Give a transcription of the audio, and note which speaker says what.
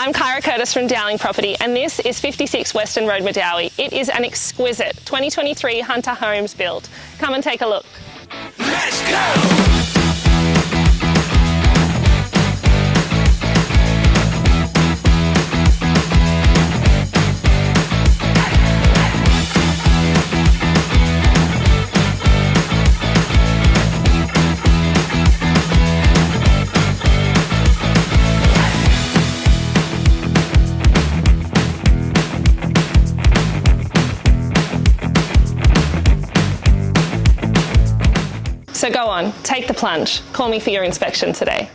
Speaker 1: I'm Kyra Curtis from Dowling Property, and this is 56 Western Road, Medowie. It is an exquisite 2023 Hunter Homes build. Come and take a look.
Speaker 2: Let's go!
Speaker 1: So go on, take the plunge. Call me for your inspection today.